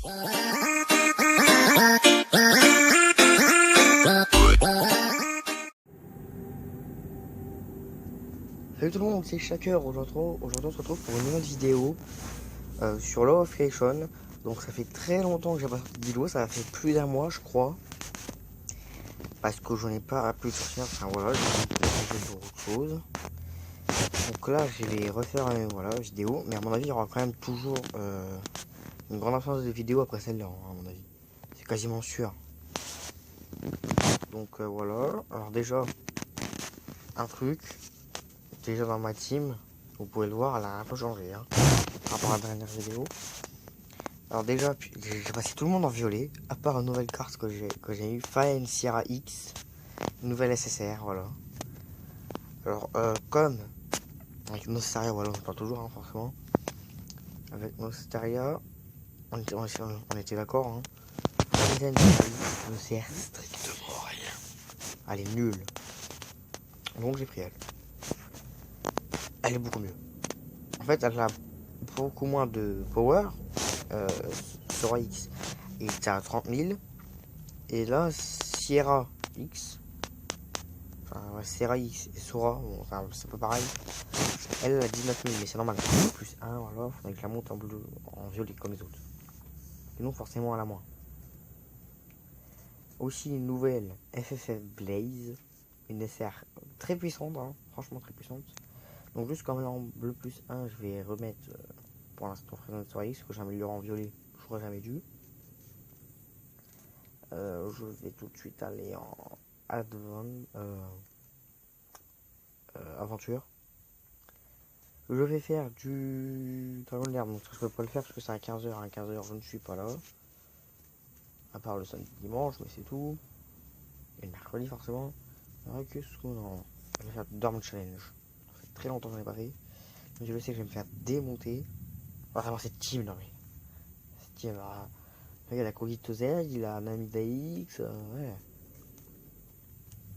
Salut tout le monde, c'est Shaker. Aujourd'hui on se retrouve pour une nouvelle vidéo sur Love of Creation. Donc ça fait très longtemps que j'ai pas sorti de vidéo, ça fait plus d'un mois je crois. Parce que j'en ai pas pu sortir, enfin voilà, j'ai pour autre chose. Donc là je vais refaire une vidéo, mais à mon avis il y aura quand même toujours une grande absence de vidéo après celle-là, à mon avis. C'est quasiment sûr. Donc voilà, alors déjà, un truc, déjà dans ma team, vous pouvez le voir, elle a un peu changé hein, par rapport à la dernière vidéo. Alors déjà, j'ai passé tout le monde en violet, à part une nouvelle carte que j'ai eu, Fine Sierra X, une nouvelle SSR, voilà. Alors comme avec Nosteria, voilà, on parle toujours hein, forcément. Avec Nosteria, on était d'accord, hein. La ne sert strictement à rien. Elle est nulle. Donc j'ai pris elle. Elle est beaucoup mieux. En fait, elle a beaucoup moins de power. Sora X est à 30 000. Et là, Sierra X, enfin Sierra X et Sora, bon, enfin c'est pas pareil. Elle a 19 000, mais c'est normal. Plus 1, voilà, faudrait que je la monte en bleu, en violet comme les autres. Sinon, forcément, elle a moins. Aussi une nouvelle FFF Blaze, une SR très puissante, hein, franchement très puissante. Donc juste comme elle est en bleu plus 1, je vais remettre pour l'instant Sora X, que j'améliore en violet, je crois jamais dû. Je vais tout de suite aller en aventure. Je vais faire du dragon de l'herbe, donc je peux pas le faire parce que c'est à 15h. À 15h, je ne suis pas là. À part le samedi dimanche, mais c'est tout. Et le mercredi, forcément. Que ce qu'on je vais faire du Dorm Challenge. Ça fait très longtemps que j'en ai pas fait. Mais je sais que je vais me faire démonter. Vraiment, c'est team, non mais. C'est team. Il a la Cogito Z, il a un ami d'AX. Ouais.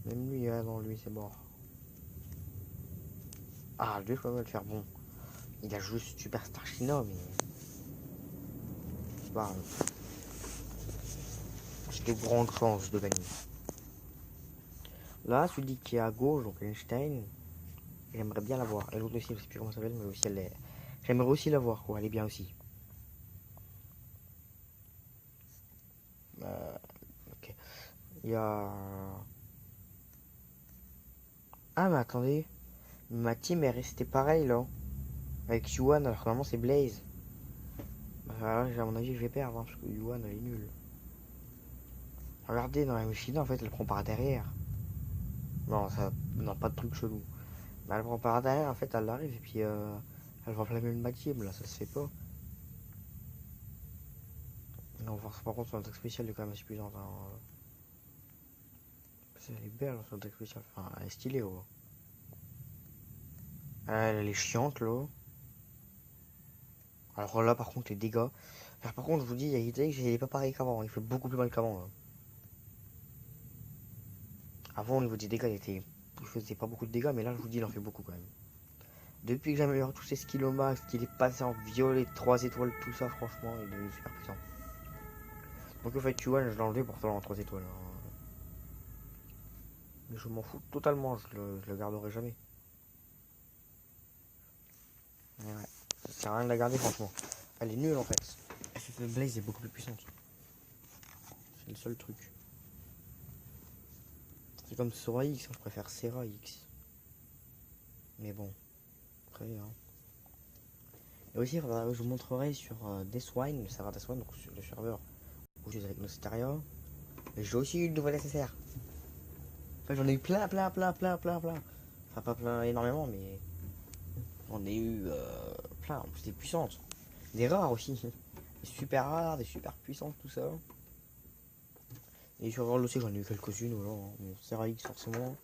Même lui, non, lui, c'est mort. Ah, lui, je peux me le faire bon. Il a juste Superstar China, mais. Bah, j'ai de grandes chances de gagner. Là, celui qui est à gauche, donc Einstein, j'aimerais bien la voir. Et l'autre aussi, je sais plus comment ça s'appelle, mais aussi elle est. J'aimerais aussi la voir, quoi. Elle est bien aussi. Ok. Il y a. Ah, mais attendez. Ma team est restée pareille, là. Avec Yuan, alors que normalement c'est Blaze. Bah, à mon avis, je vais perdre, hein, parce que Yuan, elle est nulle. Regardez, dans la machine, en fait, elle prend par derrière. Non, ça. Non, pas de truc chelou. Mais elle prend par derrière, en fait, elle arrive, et puis elle va enflammer ma team, là, ça se fait pas. Non, par contre, son attaque spéciale est quand même assez puissante. Hein. Elle est belle, son attaque spéciale. Enfin, elle est stylée, oh. Elle est chiante, là. Alors là, par contre, les dégâts. Alors, par contre, je vous dis, il est pas pareil qu'avant. Il fait beaucoup plus mal qu'avant. Là. Avant, au niveau des dégâts, il faisait pas beaucoup de dégâts, mais là, je vous dis, il en fait beaucoup quand même. Depuis que j'améliore tous ses skills au max, qu'il est passé en violet, 3 étoiles, tout ça, franchement, il est devenu super puissant. Donc, en fait, tu vois, je l'ai enlevé pour faire en 3 étoiles. Hein. Mais je m'en fous totalement, je le garderai jamais. Ouais. Ça sert à rien de la garder, franchement. Elle est nulle en fait. FF Blaze est beaucoup plus puissante. C'est le seul truc. C'est comme Sora X, je préfère Sera X. Mais bon, après. Hein. Et aussi, je vous montrerai sur Deathwine, le serveur Deathwine, donc sur le serveur où je suis avec Nosteria. Et j'ai aussi eu une nouvelle SSR. Enfin, j'en ai eu plein. Enfin, pas plein énormément, mais j'en ai eu plein. C'était puissante. Des rares aussi. Des super rares, des super puissantes, tout ça. Et sur World aussi, j'en ai eu quelques-unes. Voilà. Bon, Sera X, forcément.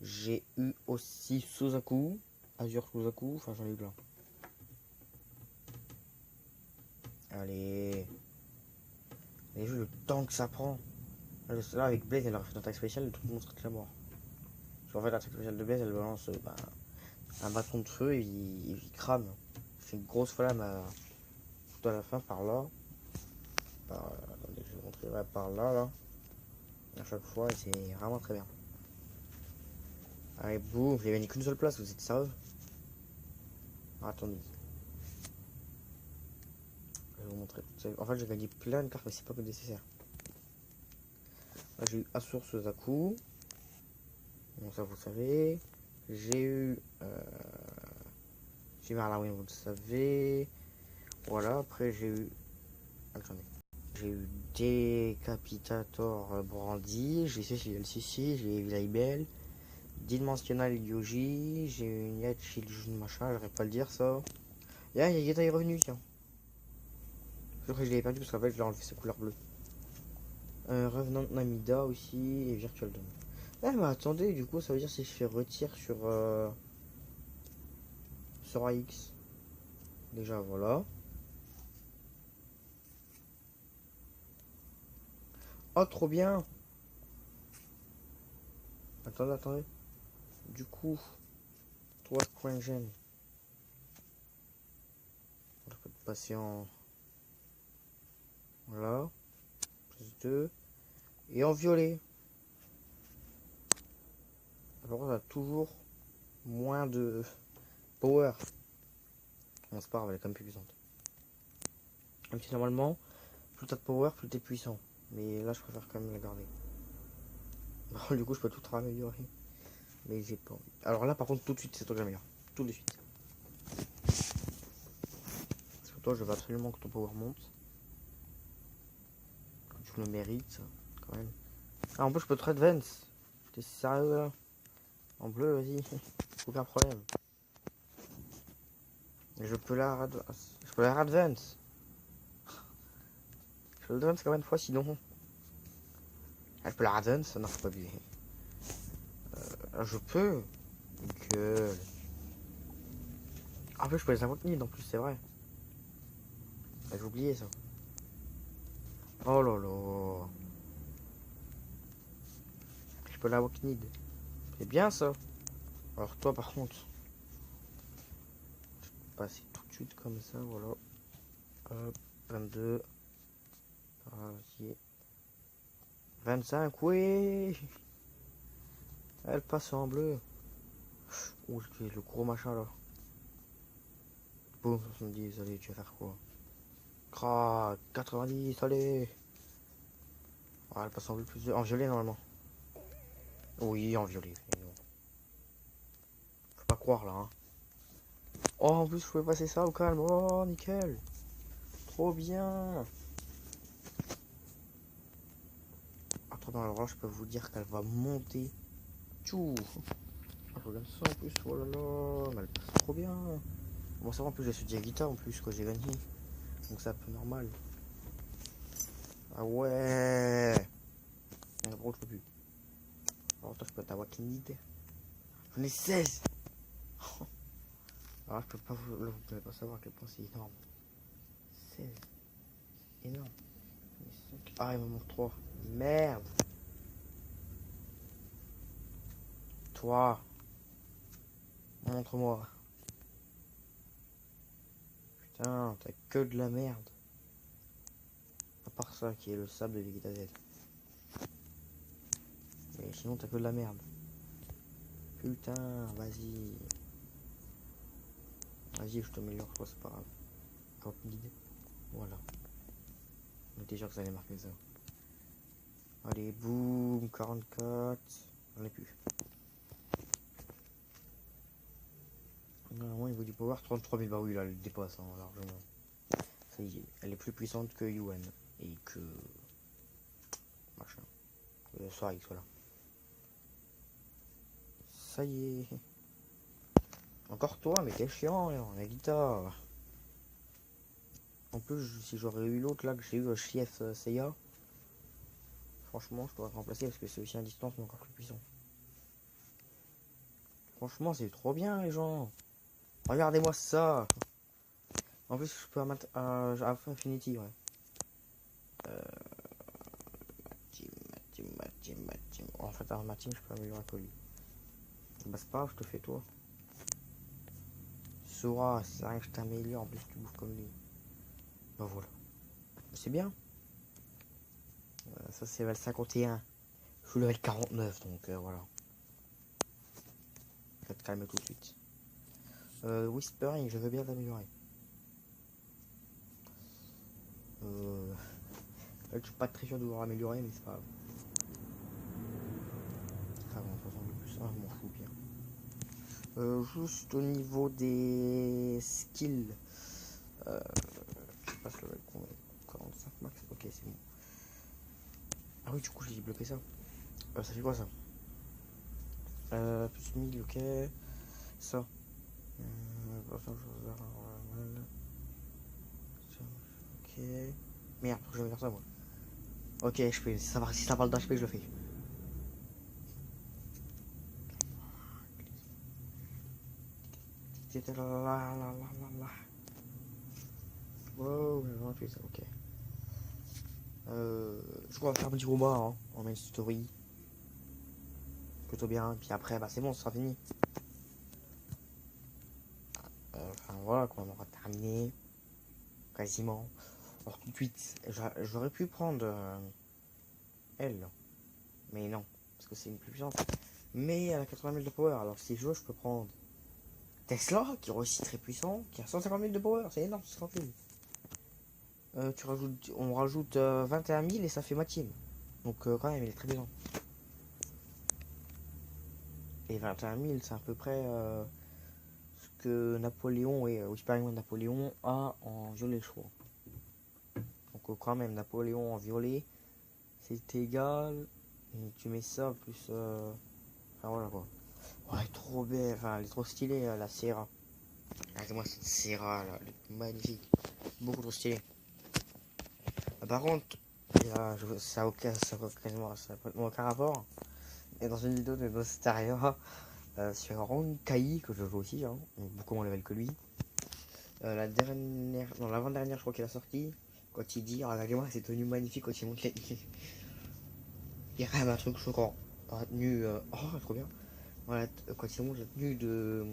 J'ai eu aussi Suzaku, Azure Suzaku, enfin j'en ai eu plein. Allez. Et le temps que ça prend. Là avec Blaze, elle aurait fait une attaque spéciale, tout le monde serait de la mort. Parce qu'en fait, l'attaque spéciale de Blaze, elle balance un bâton de feu et il crame. C'est une grosse flamme tout à la fin par là. Ouais, par là, là. À chaque fois, et c'est vraiment très bien. Allez, boum, j'ai gagné qu'une seule place, vous êtes sérieux? Attendez. Je vais vous montrer. En fait, j'ai gagné plein de cartes, mais c'est pas que nécessaire. Là, j'ai eu Asur Zaku. Bon, ça vous savez. J'ai eu. J'ai eu Marlawin, vous le savez. Voilà, après j'ai eu. Attendez. J'ai eu Décapitator Brandy. J'ai eu LCC, j'ai eu Laibel. Dimensional Yoji. J'ai eu une Yachil machin, j'arrive pas à le dire ça. Yagata est revenu, tiens. Je crois que je l'avais perdu parce qu'en fait, je l'ai enlevé sa couleur bleue. Revenant Namida aussi et Virtual Dawn. Ah mais attendez, du coup ça veut dire si je fais retire sur AX. Déjà voilà. Oh trop bien. Attendez. Du coup, 3 points gêne. Je peux passer en. Voilà. Plus 2. Et en violet. Par contre on a toujours moins de power. Bon c'est pas grave, elle est quand même plus puissante. Même si normalement, plus t'as de power, plus t'es puissant. Mais là je préfère quand même la garder. Bon, du coup je peux tout raméliorer. Mais j'ai pas envie. Alors là par contre tout de suite c'est toi que j'améliore. Tout de suite. Parce que toi je veux absolument que ton power monte. Que tu le mérites quand même. Ah en plus je peux te advance. T'es sérieux là? En bleu vas-y. Aucun problème. Et je peux la advance. Je peux la advance. Je peux la advance combien de fois sinon? Ah, je peux la advance? Non, faut pas abuser. Je peux. Gueule. En plus je peux les invoquer en plus c'est vrai. Ah, j'ai oublié ça. Oh là là. Je peux la Walknid. C'est bien ça. Alors toi par contre, je vais passer tout de suite comme ça, voilà. Hop, 22. Vas-y. 25, oui. Elle passe en bleu. Ouh, le gros machin là. Boum, 70, allez, tu vas faire quoi? Crac, 90, allez. Ah, elle passe en bleu plus de... En violet normalement. Oui, en violet. Faut pas croire là. Hein. Oh, en plus, je pouvais passer ça au calme. Oh, nickel. Trop bien. Attends, alors là, je peux vous dire qu'elle va monter. Tchou. Ah, je regarde ça en plus. Oh là là. Mais elle passe trop bien. Bon, ça va, en plus, j'ai suivi la guitare en plus, que j'ai gagné. Donc, c'est un peu normal. Ah ouais. Gros, je peux plus. Alors, toi, je peux t'avoir qu'une idée. J'en ai 16. Alors, je peux pas vous, là, vous pouvez pas savoir à quel point c'est énorme. 16. Énorme. Ah, il me manque 3. Merde. Toi. Montre-moi. Putain, t'as que de la merde. À part ça, qui est le sable de Vegeta Z. Mais sinon, t'as que de la merde. Putain, vas-y. Vas-y, je t'améliore, toi, c'est pas grave. Quand guide. Voilà. On était sûr que ça allait marquer ça. Allez, boum, 44. J'en ai plus. Normalement, il vaut du power 33 000. Bah oui, là, elle dépasse hein, largement. Ça y est, elle est plus puissante que Yuan. Et que. Machin. Soirix, voilà. Ça y est. Encore toi, mais t'es chiant, là, la guitare. En plus, si j'aurais eu l'autre là que j'ai eu, Chief Seiya, franchement, je pourrais remplacer parce que c'est aussi un distance, mais encore plus puissant. Franchement, c'est trop bien, les gens. Regardez-moi ça. En plus, je peux à Infinity, ouais. Team. En fait, à ma team, je peux améliorer que lui. Bah, c'est pas grave, je te fais toi. Sora, c'est rien que je t'améliore, en plus, tu bouffes comme lui. Bah voilà. C'est bien. Ça c'est level 51. Je suis level 49 donc voilà. Je vais te calmer tout de suite. Whispering, je veux bien l'améliorer. Je suis pas très sûr de vouloir améliorer, mais c'est pas grave. Ah bon, 60 plus 1, je m'en fous bien. Juste au niveau des skills. Je passe le level 45 max. Ok, c'est bon. Ah oui, du coup, j'ai bloqué ça. Ça fait quoi ça? Plus 1000, ok. Ça. Ok. Merde, je vais faire ça moi. Ok, je fais. Si ça parle d'HP, je le fais. C'était là. Wow, j'ai vraiment fait ça, ok. Je crois faire un petit combat hein, en main story. Plutôt bien, puis après, bah c'est bon, ce sera fini. Enfin voilà, quoi, on aura terminé. Quasiment. Alors tout de suite, j'aurais pu prendre elle. Mais non, parce que c'est une plus puissante. Mais elle a 80 000 de power, alors si je veux, je peux prendre Tesla, qui est aussi très puissant, qui a 150 000 de power, c'est énorme, c'est tranquille. On rajoute 21 000 et ça fait ma team. Donc quand même, il est très bien. Et 21 000, c'est à peu près ce que Napoléon et Whispering Napoléon a en violet, je crois. Donc quand même, Napoléon en violet, c'est égal. Et tu mets ça plus... Enfin voilà quoi. Ouais, trop belle, enfin elle est trop stylée la Sierra. Regardez-moi cette Sierra là, elle est magnifique. Beaucoup trop stylée. Par contre, ça n'a aucun rapport. Et dans une vidéo de Nostaria sur Ronkai, que je joue aussi, hein, beaucoup moins level que lui. La dernière, non l'avant-dernière je crois qu'il a sorti. Quand il dit, regardez-moi cette tenue magnifique quand il monte les... Il rêve un truc choquant. La tenue, oh trop bien. Voilà, quand il monte la tenue de...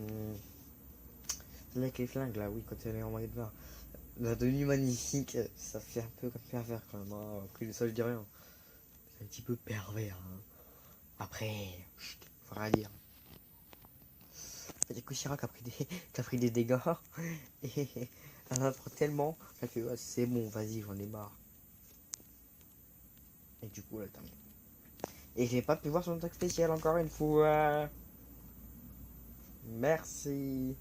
avec les flingues là, oui, quand elle est en maillot de bain. La tenue magnifique, ça fait un peu comme pervers quand même. Hein. Après ça je dis rien. C'est un petit peu pervers. Hein. Après, faut rien dire. Il y a que Shira qui a pris des dégâts. Et elle en prend tellement qu'elle fait ouais, c'est bon, vas-y, j'en ai marre. Et du coup, elle termine. Et j'ai pas pu voir son attaque spéciale encore une fois. Merci.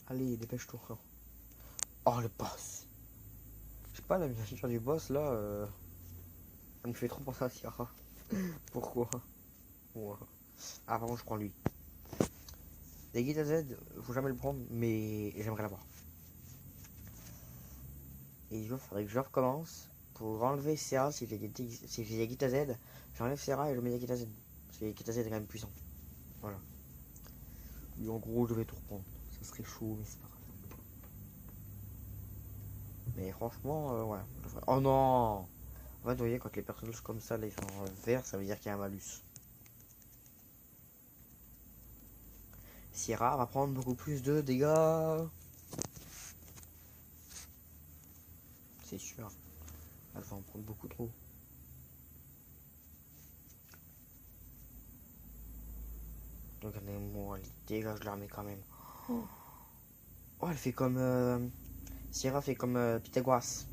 Allez, dépêche-toi. Oh, le boss. Je sais pas, la miniature du boss là, elle me fait trop penser à Shira. Pourquoi? Ouais. Ah, par contre, je prends lui. Les guides à Z, faut jamais le prendre, mais j'aimerais l'avoir. Et il faudrait que je recommence pour enlever Serra si j'ai Yagita Z. J'enlève Serra et je mets Yagita Z. Parce que Yagita Z est quand même puissant. Voilà. Et en gros, je vais tout reprendre. Ça serait chaud, mais c'est pas grave. Mais franchement, ouais. Oh non! En fait, vous voyez, quand les personnages comme ça, là, ils sont verts, ça veut dire qu'il y a un malus. Sierra va prendre beaucoup plus de dégâts. C'est sûr. Elle va en prendre beaucoup trop. Donc, moi, les dégâts, je la remets quand même. Oh, elle fait comme... Sierra fait comme Pythagoras.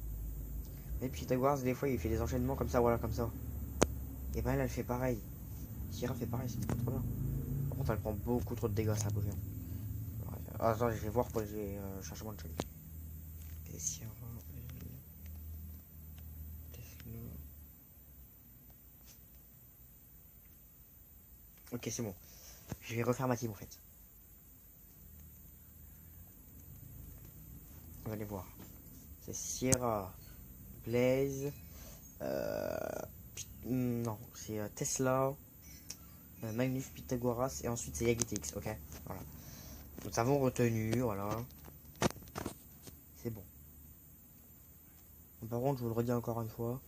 Et Pythagoras, des fois, il fait des enchaînements comme ça, voilà, comme ça. Et ben, elle fait pareil. Sierra fait pareil, c'est trop bien. Par contre, elle prend beaucoup trop de dégâts, ça bouge. Attends, je vais voir pour les changements de check. Et Sierra... Ok, c'est bon. Je vais refaire ma team, en fait. On va aller voir. C'est Sierra, Blaze... non, c'est Tesla... Magnus, Pythagoras, et ensuite c'est Yagitix, ok. Voilà. Nous avons retenu, voilà. C'est bon. Par contre, je vous le redis encore une fois,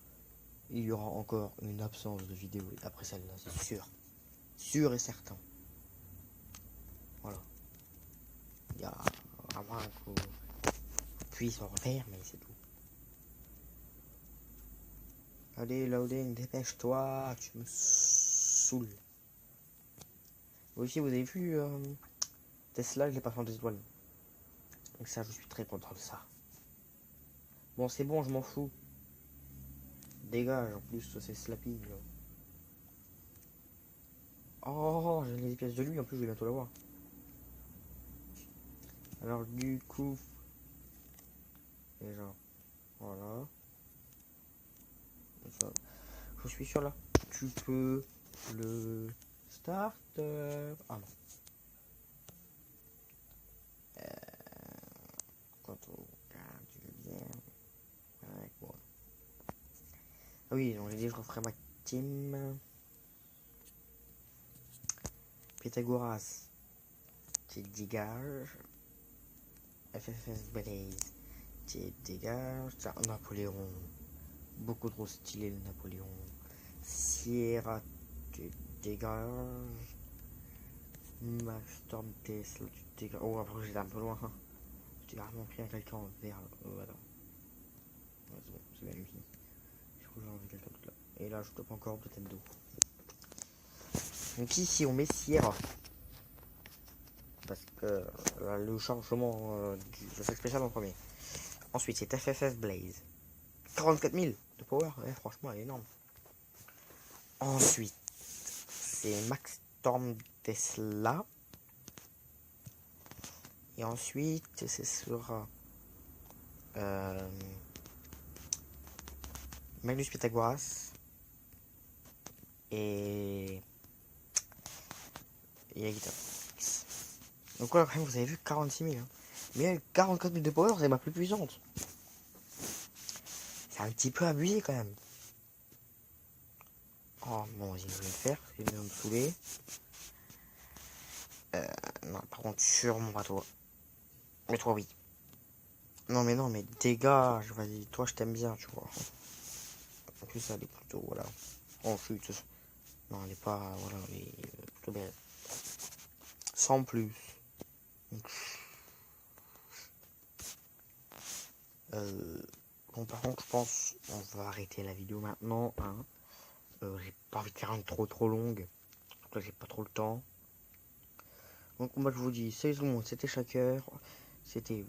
il y aura encore une absence de vidéo après celle-là, c'est sûr. Sûr et certain. Voilà. Il y a à moins qu'on puisse en refaire, mais c'est tout. Allez, loading, dépêche-toi, tu me saoules. Vous aussi, vous avez vu Tesla, je l'ai passé en 2 étoiles. Donc ça, je suis très content de ça. Bon, c'est bon, je m'en fous. Dégage, en plus, c'est Slappy. Là. Oh, j'ai les pièces de lui, en plus, je vais bientôt l'avoir. Alors, du coup... Déjà, voilà. Ça, je suis sûr, là. Tu peux le starter. Ah non. Quand on tu viens avec moi. Ah oui, donc j'ai dit je referai ma team. Pythagoras, tu dégages. FFS Blaze, tu dégages. Napoléon, beaucoup trop stylé le Napoléon. Sierra, tu dégages. Max Storm Tesla, tu dégages. Oh, après j'étais un peu loin. J'ai carrément pris quelqu'un en vert. Attends. Ouais, c'est bon, c'est bien lui. Je crois que j'ai enlevé quelqu'un d'autre là. Et là, je tape encore peut-être d'eau. Donc ici, on met Sierra. Parce que le chargement du sac spécial en premier. Ensuite, c'est FFF Blaze. 44 000 de power. Ouais, franchement, elle est énorme. Ensuite, c'est Max Storm Tesla. Et ensuite, c'est sur Magnus Pythagoras. Et Yagita. Donc là, quand même, vous avez vu 46 000. Hein. Mais 44 000 de power, c'est ma plus puissante. C'est un petit peu abusé quand même. Oh bon, vas-y, je vais le faire. Il vient de me saouler. Non, par contre, sûrement pas toi. Mais toi, oui. Non, mais dégage. Vas-y, toi, je t'aime bien, tu vois. En plus, elle est plutôt, voilà. Oh, chut. Non, elle est pas, voilà, elle est plutôt belle. Sans plus. Donc, bon, par contre, je pense on va arrêter la vidéo maintenant. Hein. J'ai pas envie de faire une trop longue. Donc là, j'ai pas trop le temps. Donc, moi, je vous dis, salut tout le monde, c'était Shaker. C'était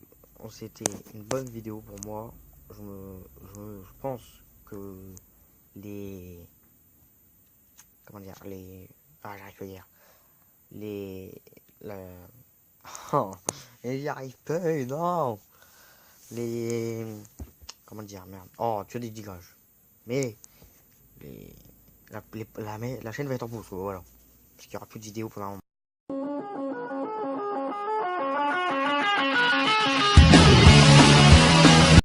une bonne vidéo pour moi. Je pense que les... Comment dire? Les... Ah, j'arrive pas à dire. Les... La... Oh, j'y arrive pas, non! Les... Comment dire? Merde. Oh, tu as des dégages. Mais... La chaîne va être en pause, voilà. Parce qu'il n'y aura plus de vidéos pendant un moment.